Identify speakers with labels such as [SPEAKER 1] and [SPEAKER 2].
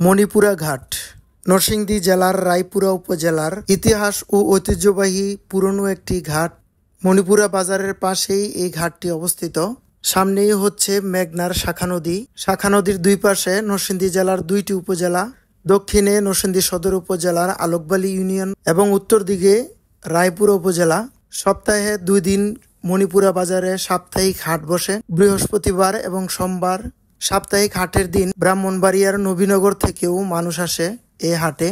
[SPEAKER 1] মণিপুরা ঘাট নরসিংদী জেলার রায়পুরা উপজেলার ইতিহাস ও ঐতিহ্যবাহী পুরনো একটি ঘাট। মণিপুরা বাজারের পাশেই এই ঘাটটি অবস্থিত। সামনেই হচ্ছে মেঘনার শাখা নদী। শাখা নদীর দুই পাশে নরসিংদী জেলার দুইটি উপজেলা, দক্ষিণে নরসিংদী সদর উপজেলার আলোকবালী ইউনিয়ন এবং উত্তর দিকে রায়পুরা উপজেলা। সপ্তাহে 2 দিন মণিপুরা বাজারে সাপ্তাহিক হাট বসে, বৃহস্পতিবার এবং সোমবার। সাপ্তাহিক হাটের দিন ব্রাহ্মণবাড়িয়ার নবীনগর থেকেও মানুষ আসে এই হাটে।